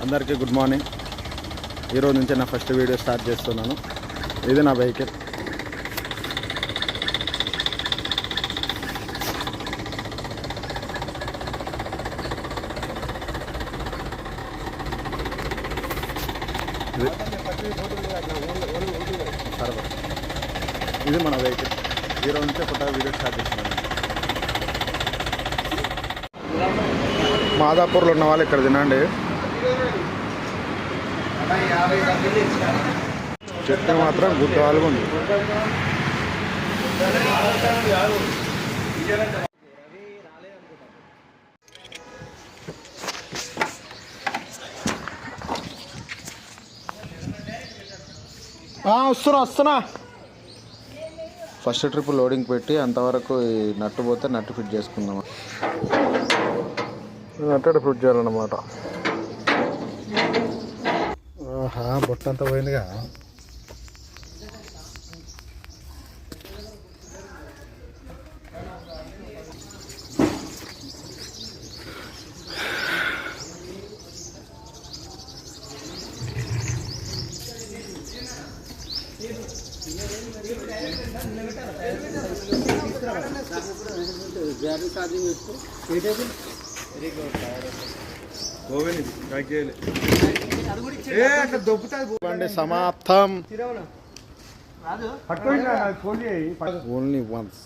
అందరికీ good morning. ఈరోజు నుంచి నా ఫస్ట్ వీడియో స్టార్ట్ చేస్తున్నాను. ఇది నా వెహికల్. ఇది మన వెహికల్. ఈరోజు నుంచి కొత్తగా వీడియో స్టార్ట్ చేస్తున్నాను. మాదాపూర్లో ఉన్న వాళ్ళు ఇక్కడ తినండి. చెట్టు మాత్రం గుడ్డవాలుగా ఉంది. వస్తున్నా. ఫస్ట్ ట్రిప్ లోడింగ్ పెట్టి అంతవరకు ఈ నట్టు పోతే నట్టు ఫిట్ చేసుకుందాం. నట్టు ఫిట్ చేయాలన్నమాట. బొట్టంతా పోయిందిగా. సమాప్తం. Only once.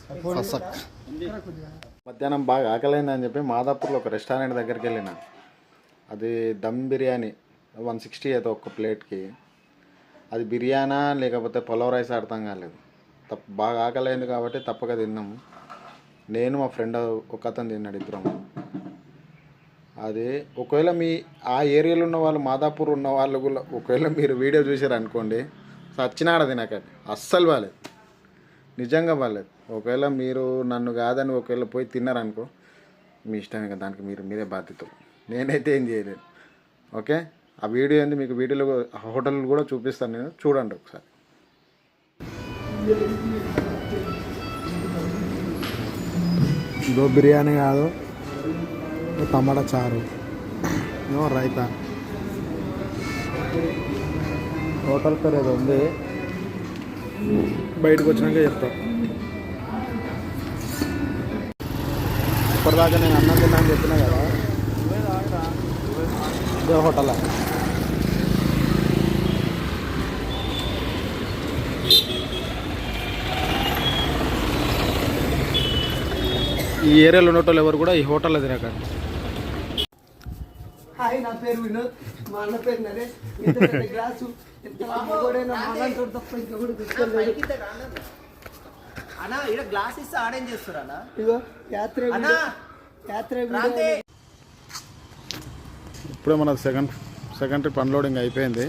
మధ్యాహ్నం బాగా ఆకలైందని చెప్పి మాదాపూర్లో ఒక రెస్టారెంట్ దగ్గరికి వెళ్ళిన. అది దమ్ బిర్యానీ 160 అయితే ఒక్క ప్లేట్కి. అది బిర్యానా లేకపోతే పలావ్ రైస్ అర్థం కాలేదు. బాగా ఆకలైంది కాబట్టి తప్పక తిన్నాము. నేను మా ఫ్రెండ్ ఒక అతను తిన్నాడు, ఇద్దరం. అది ఒకవేళ మీ ఆ ఏరియాలో ఉన్న వాళ్ళు, మాదాపూర్ ఉన్న వాళ్ళు కూడా ఒకవేళ మీరు వీడియో చూసారనుకోండి, సచ్చినాడది నాకది. అస్సలు బాలేదు, నిజంగా బాలేదు. ఒకవేళ మీరు నన్ను కాదని ఒకవేళ పోయి తిన్నారనుకో, మీ ఇష్టం. ఇంకా దానికి మీరే బాధ్యత. నేనైతే ఏం చేయలేదు. ఓకే, ఆ వీడియో ఏంది మీకు వీడియోలో హోటల్ కూడా చూపిస్తాను నేను, చూడండి ఒకసారి. ఇదో బిర్యానీ కాదు, టమాటా చారు, ఏమో రైతా. హోటల్ పేరు ఏదో ఉంది, బయటకు వచ్చినాక చెప్తా. ఇప్పటిదాకా నేను అన్నం తిన్నా అని చెప్పినా కదా, ఇదే హోటల్. ఈ ఏరియాలో ఉన్న వాళ్ళు ఎవరు కూడా ఈ హోటల్లో తినకండి. హాయ్, నా పేరు వినోద్, మా అన్న పేరు నరేష్. గ్లాసు గ్లాస్ ఇస్తే ఆడేం చేస్తారా? ఇగో యాత్ర. ఇప్పుడే మన సెకండ్ ట్రిప్ అన్లోడింగ్ అయిపోయింది.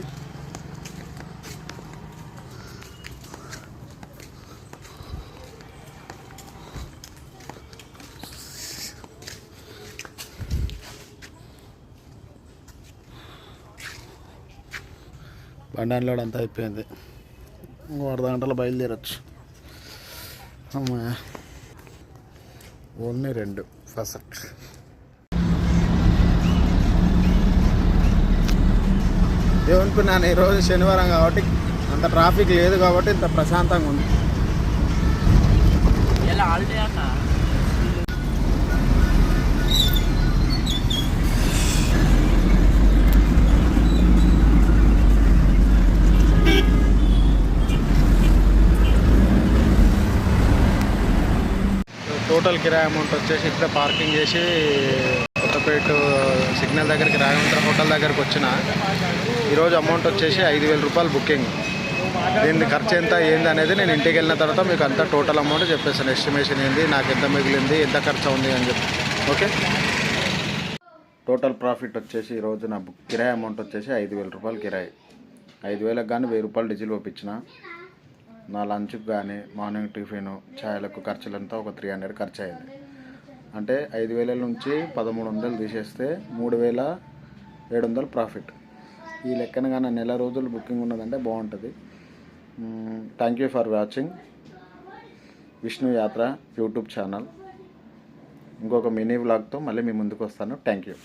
బండి అన్లోడ్ అంతా అయిపోయింది. ఇంకో అర్ధ గంటలో బయలుదేరచ్చు. అమ్మా, ఓన్లీ 2 ఫస్ట్. ఏమనుకున్నాను, ఈరోజు శనివారం కాబట్టి అంత ట్రాఫిక్ లేదు కాబట్టి ఇంత ప్రశాంతంగా ఉంది. టోటల్ కిరాయి అమౌంట్ వచ్చేసి ఇక్కడ పార్కింగ్ చేసి కొత్తపేట సిగ్నల్ దగ్గరికి రాఘవేంద్ర హోటల్ దగ్గరికి వచ్చిన. ఈరోజు అమౌంట్ వచ్చేసి 5,000 రూపాయలు బుకింగ్. దీని ఖర్చు ఎంత ఏంది అనేది నేను ఇంటికి వెళ్ళిన తర్వాత మీకు అంతా టోటల్ అమౌంట్ చెప్పేస్తాను. ఎస్టిమేషన్ ఏంది, నాకు ఎంత మిగిలింది, ఎంత ఖర్చు ఉంది అని చెప్పి. ఓకే, టోటల్ ప్రాఫిట్ వచ్చేసి ఈరోజు నా కిరాయి అమౌంట్ వచ్చేసి 5,000 రూపాయలు కిరాయి. 5,000కి కానీ 1,000 రూపాయలు డీజిల్ పంపించిన. నా లంచ్కి కానీ మార్నింగ్ టిఫిన్ ఛాయలకు ఖర్చులంతా ఒక 300 ఖర్చు అయింది. అంటే 5,000 నుంచి 1,300 తీసేస్తే 3,700 ప్రాఫిట్. ఈ లెక్కన కానీ నెల రోజులు బుకింగ్ ఉన్నదంటే బాగుంటుంది. Thank you for watching Vishnu యాత్ర యూట్యూబ్ ఛానల్. ఇంకొక మినీ వ్లాగ్తో మళ్ళీ మీ ముందుకు వస్తాను. Thank you.